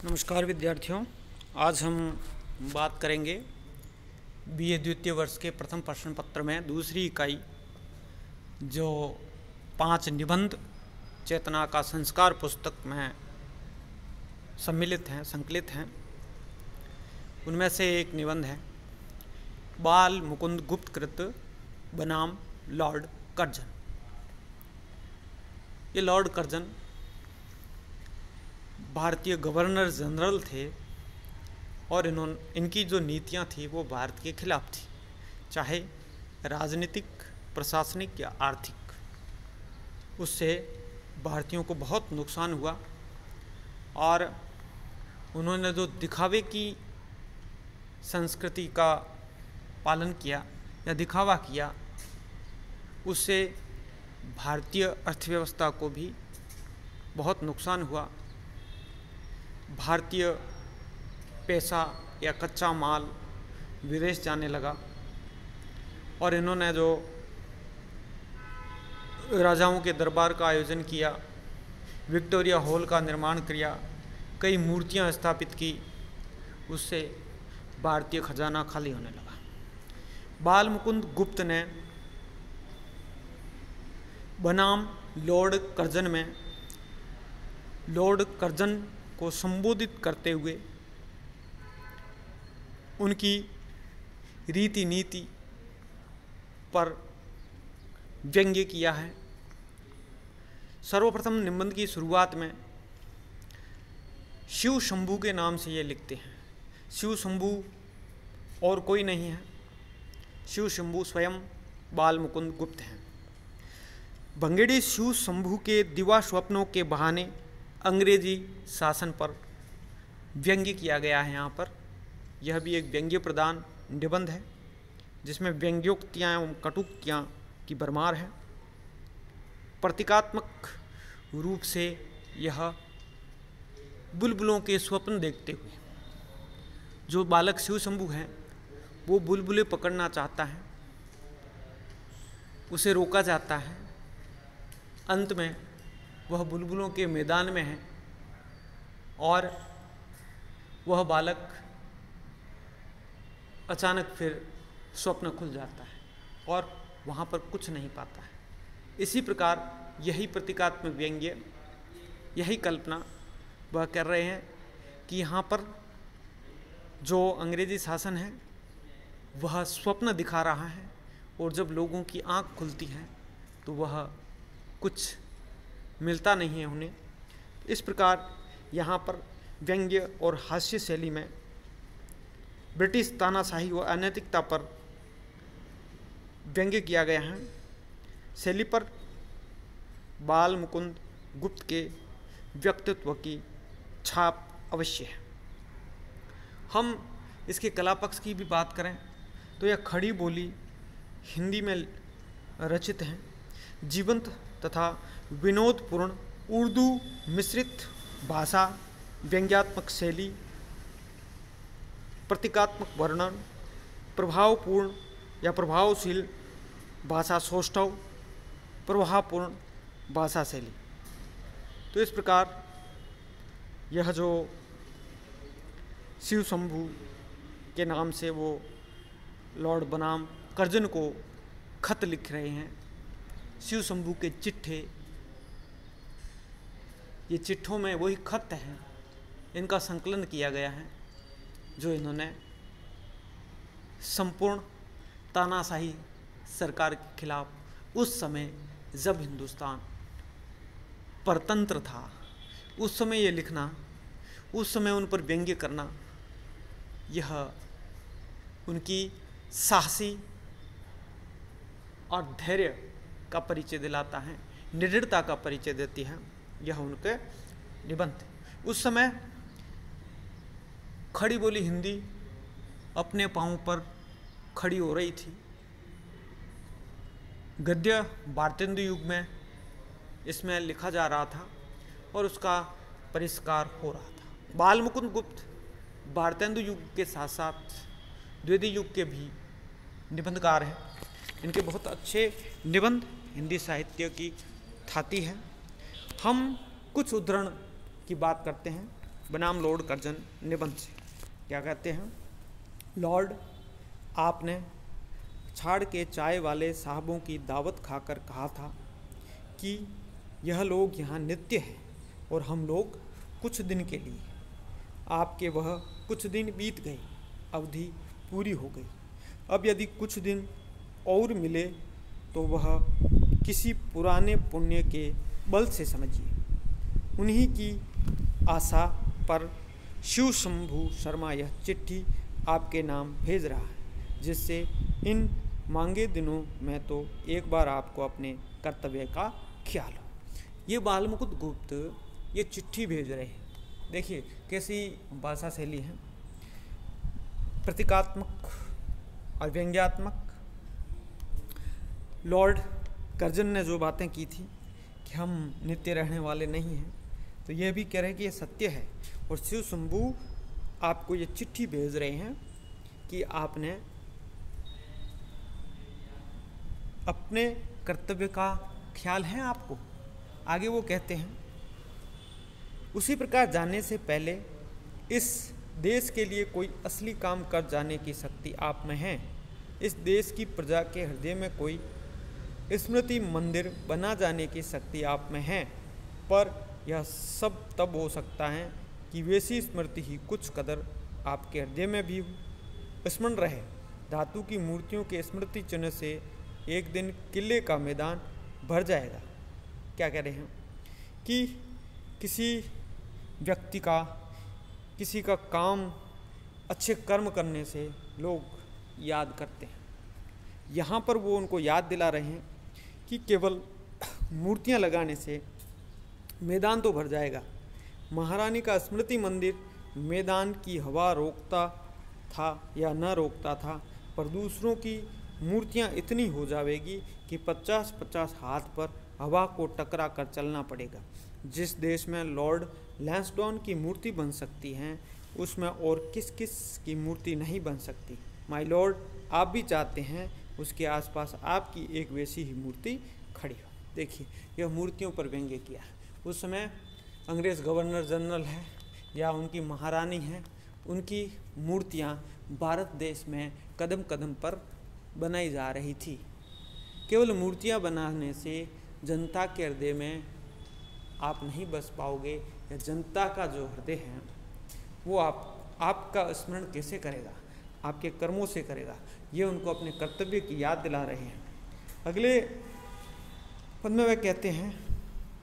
नमस्कार विद्यार्थियों, आज हम बात करेंगे बीए द्वितीय वर्ष के प्रथम प्रश्न पत्र में दूसरी इकाई जो 5 निबंध चेतना का संस्कार पुस्तक में सम्मिलित हैं, संकलित हैं। उनमें से एक निबंध है बाल मुकुंद गुप्त कृत बनाम लॉर्ड कर्जन। ये लॉर्ड कर्जन भारतीय गवर्नर जनरल थे और इनकी जो नीतियां थी वो भारत के खिलाफ थी, चाहे राजनीतिक, प्रशासनिक या आर्थिक। उससे भारतीयों को बहुत नुकसान हुआ और उन्होंने जो दिखावे की संस्कृति का पालन किया या दिखावा किया, उससे भारतीय अर्थव्यवस्था को भी बहुत नुकसान हुआ। भारतीय पैसा या कच्चा माल विदेश जाने लगा और इन्होंने जो राजाओं के दरबार का आयोजन किया, विक्टोरिया हॉल का निर्माण किया, कई मूर्तियां स्थापित की, उससे भारतीय खजाना खाली होने लगा। बाल मुकुंद गुप्त ने बनाम लॉर्ड कर्जन में लॉर्ड कर्जन को संबोधित करते हुए उनकी रीति नीति पर व्यंग्य किया है। सर्वप्रथम निबंध की शुरुआत में शिव शंभू के नाम से ये लिखते हैं। शिव शंभू और कोई नहीं है, शिव शंभू स्वयं बाल मुकुंद गुप्त हैं। भंगेड़ी शिव शंभू के दिवा स्वप्नों के बहाने अंग्रेजी शासन पर व्यंग्य किया गया है। यहाँ पर यह भी एक व्यंग्य प्रदान निबंध है जिसमें व्यंग्योक्तियाँ एवं कटुक्तियाँ की भरमार है। प्रतीकात्मक रूप से यह बुलबुलों के स्वप्न देखते हुए जो बालक शिव शंभू हैं वो बुलबुलें पकड़ना चाहता है, उसे रोका जाता है। अंत में वह बुलबुलों के मैदान में है और वह बालक अचानक फिर स्वप्न खुल जाता है और वहाँ पर कुछ नहीं पाता है। इसी प्रकार यही प्रतीकात्मक व्यंग्य, यही कल्पना वह कर रहे हैं कि यहाँ पर जो अंग्रेजी शासन है वह स्वप्न दिखा रहा है और जब लोगों की आँख खुलती है तो वह कुछ मिलता नहीं है उन्हें। इस प्रकार यहाँ पर व्यंग्य और हास्य शैली में ब्रिटिश तानाशाही व अनैतिकता पर व्यंग्य किया गया है। शैली पर बाल मुकुंद गुप्त के व्यक्तित्व की छाप अवश्य है। हम इसके कला पक्ष की भी बात करें तो यह खड़ी बोली हिंदी में रचित है। जीवंत तथा विनोदपूर्ण उर्दू मिश्रित भाषा, व्यंग्यात्मक शैली, प्रतीकात्मक वर्णन, प्रभावपूर्ण या प्रभावशील भाषा सौष्ठव, प्रभावपूर्ण भाषा शैली। तो इस प्रकार यह जो शिव शंभू के नाम से वो लॉर्ड बनाम कर्जन को खत लिख रहे हैं, शिव शंभू के चिट्ठे, ये चिट्ठों में वही खत हैं, इनका संकलन किया गया है जो इन्होंने संपूर्ण तानाशाही सरकार के खिलाफ उस समय जब हिंदुस्तान परतंत्र था, उस समय ये लिखना, उस समय उन पर व्यंग्य करना, यह उनकी साहसी और धैर्य का परिचय दिलाता है, निडरता का परिचय देती है। यह उनके निबंध। उस समय खड़ी बोली हिंदी अपने पांव पर खड़ी हो रही थी। गद्य भारतेंदु युग में इसमें लिखा जा रहा था और उसका परिष्कार हो रहा था। बाल मुकुंद गुप्त भारतेंदु युग के साथ साथ द्वितीय युग के भी निबंधकार हैं। इनके बहुत अच्छे निबंध हिंदी साहित्य की ख्याति है। हम कुछ उद्धरण की बात करते हैं बनाम लॉर्ड कर्जन निबंध से। क्या कहते हैं? लॉर्ड, आपने छाड़ के चाय वाले साहबों की दावत खाकर कहा था कि यह लोग यहाँ नित्य हैं और हम लोग कुछ दिन के लिए। आपके वह कुछ दिन बीत गए, अवधि पूरी हो गई। अब यदि कुछ दिन और मिले तो वह किसी पुराने पुण्य के बल से समझिए। उन्हीं की आशा पर शिव शंभू शर्मा यह चिट्ठी आपके नाम भेज रहा है, जिससे इन मांगे दिनों में तो एक बार आपको अपने कर्तव्य का ख्याल हो। ये बालमुकुंद गुप्त ये चिट्ठी भेज रहे हैं। देखिए कैसी भाषा शैली है, प्रतीकात्मक और व्यंग्यात्मक। लॉर्ड कर्जन ने जो बातें की थी कि हम नित्य रहने वाले नहीं हैं, तो यह भी कह रहे हैं कि यह सत्य है। और शिव शंभू आपको ये चिट्ठी भेज रहे हैं कि आपने अपने कर्तव्य का ख्याल है आपको। आगे वो कहते हैं, उसी प्रकार जानने से पहले इस देश के लिए कोई असली काम कर जाने की शक्ति आप में है। इस देश की प्रजा के हृदय में कोई स्मृति मंदिर बना जाने की शक्ति आप में है, पर यह सब तब हो सकता है कि वैसी स्मृति ही कुछ कदर आपके हृदय में भी स्मरण रहे। धातु की मूर्तियों के स्मृति चिन्ह से एक दिन किले का मैदान भर जाएगा। क्या कह रहे हैं कि किसी व्यक्ति का, किसी का काम, अच्छे कर्म करने से लोग याद करते हैं। यहाँ पर वो उनको याद दिला रहे हैं कि केवल मूर्तियाँ लगाने से मैदान तो भर जाएगा। महारानी का स्मृति मंदिर मैदान की हवा रोकता था या न रोकता था, पर दूसरों की मूर्तियाँ इतनी हो जाएगी कि 50-50 हाथ पर हवा को टकरा कर चलना पड़ेगा। जिस देश में लॉर्ड लैंसडाउन की मूर्ति बन सकती है, उसमें और किस किस की मूर्ति नहीं बन सकती। माय लॉर्ड, आप भी चाहते हैं उसके आसपास आपकी एक वैसी ही मूर्ति खड़ी हो। देखिए यह मूर्तियों पर व्यंग्य किया। उस समय अंग्रेज़ गवर्नर जनरल है या उनकी महारानी है, उनकी मूर्तियाँ भारत देश में कदम कदम पर बनाई जा रही थी। केवल मूर्तियाँ बनाने से जनता के हृदय में आप नहीं बस पाओगे, या जनता का जो हृदय है वो आपका स्मरण कैसे करेगा? आपके कर्मों से करेगा। ये उनको अपने कर्तव्य की याद दिला रहे हैं। अगले पद में वह कहते हैं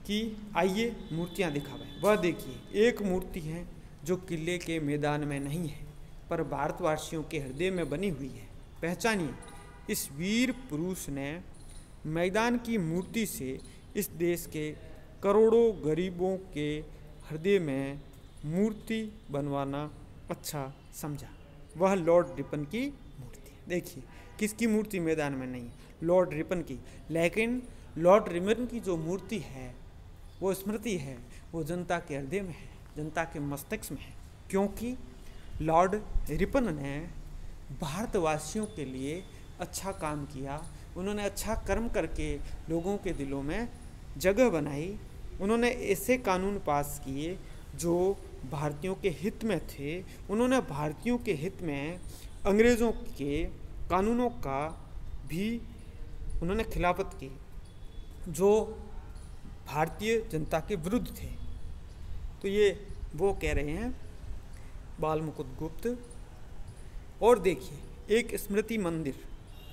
कि आइए मूर्तियाँ दिखावें। वह देखिए एक मूर्ति है जो किले के मैदान में नहीं है, पर भारतवासियों के हृदय में बनी हुई है। पहचानिए, इस वीर पुरुष ने मैदान की मूर्ति से इस देश के करोड़ों गरीबों के हृदय में मूर्ति बनवाना अच्छा समझा। वह लॉर्ड रिपन की मूर्ति। देखिए किसकी मूर्ति मैदान में नहीं है? लॉर्ड रिपन की। लेकिन लॉर्ड रिपन की जो मूर्ति है, वो स्मृति है, वो जनता के हृदय में है, जनता के मस्तिष्क में है। क्योंकि लॉर्ड रिपन ने भारतवासियों के लिए अच्छा काम किया। उन्होंने अच्छा कर्म करके लोगों के दिलों में जगह बनाई। उन्होंने ऐसे कानून पास किए जो भारतीयों के हित में थे। उन्होंने भारतीयों के हित में अंग्रेज़ों के कानूनों का भी उन्होंने खिलाफत की, जो भारतीय जनता के विरुद्ध थे। तो ये वो कह रहे हैं बालमुकुंद गुप्त। और देखिए एक स्मृति मंदिर,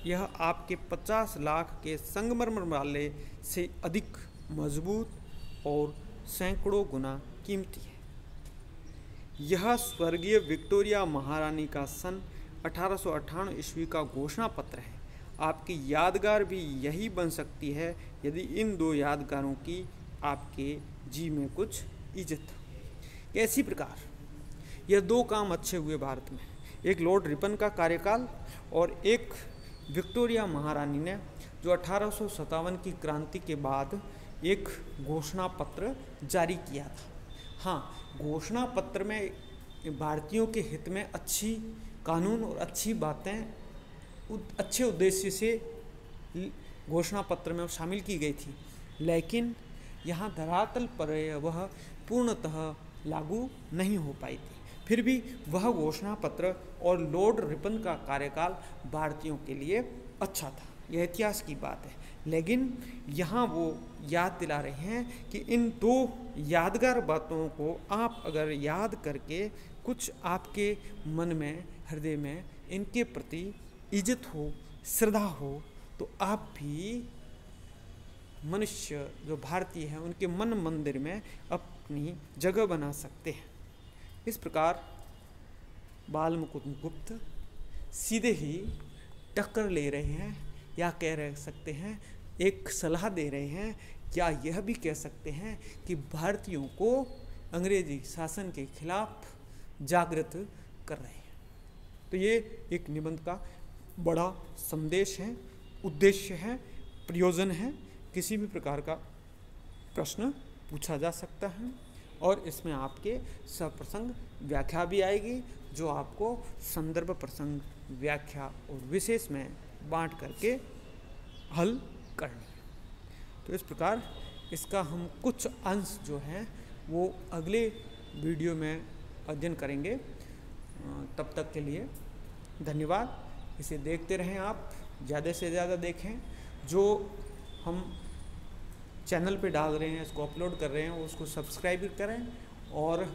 यह आपके 50 लाख के संगमरमर वाले से अधिक मजबूत और सैकड़ों गुना कीमती है। यह स्वर्गीय विक्टोरिया महारानी का सन 1898 ईस्वी का घोषणा पत्र है। आपकी यादगार भी यही बन सकती है यदि इन दो यादगारों की आपके जी में कुछ इज्जत हो। कैसी प्रकार यह दो काम अच्छे हुए भारत में, एक लॉर्ड रिपन का कार्यकाल और एक विक्टोरिया महारानी ने जो 1857 की क्रांति के बाद एक घोषणा पत्र जारी किया था। हाँ, घोषणा पत्र में भारतीयों के हित में अच्छी कानून और अच्छी बातें अच्छे उद्देश्य से घोषणा पत्र में शामिल की गई थी, लेकिन यहाँ धरातल पर वह पूर्णतः लागू नहीं हो पाई थी। फिर भी वह घोषणा पत्र और लॉर्ड रिपन का कार्यकाल भारतीयों के लिए अच्छा था, यह इतिहास की बात है। लेकिन यहाँ वो याद दिला रहे हैं कि इन दो यादगार बातों को आप अगर याद करके कुछ आपके मन में, हृदय में इनके प्रति इज्जत हो, श्रद्धा हो, तो आप भी मनुष्य जो भारतीय हैं उनके मन मंदिर में अपनी जगह बना सकते हैं। इस प्रकार बाल मुकुंद गुप्त सीधे ही टक्कर ले रहे हैं, या कह रह सकते हैं एक सलाह दे रहे हैं, क्या यह भी कह सकते हैं कि भारतीयों को अंग्रेजी शासन के खिलाफ जागृत कर रहे हैं। तो ये एक निबंध का बड़ा संदेश है, उद्देश्य है, प्रयोजन है। किसी भी प्रकार का प्रश्न पूछा जा सकता है और इसमें आपके सप्रसंग व्याख्या भी आएगी, जो आपको संदर्भ प्रसंग व्याख्या और विशेष में बांट करके हल करनी है। तो इस प्रकार इसका हम कुछ अंश जो हैं वो अगले वीडियो में अध्ययन करेंगे। तब तक के लिए धन्यवाद। इसे देखते रहें, आप ज़्यादा से ज़्यादा देखें। जो हम चैनल पे डाल रहे हैं, इसको अपलोड कर रहे हैं, उसको सब्सक्राइब करें और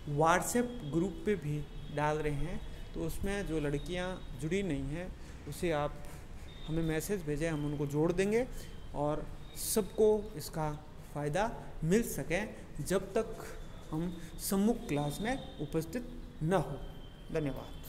व्हाट्सएप ग्रुप पे भी डाल रहे हैं, तो उसमें जो लड़कियां जुड़ी नहीं हैं उसे आप हमें मैसेज भेजें, हम उनको जोड़ देंगे और सबको इसका फ़ायदा मिल सके जब तक हम सम्मुख क्लास में उपस्थित न हो। धन्यवाद।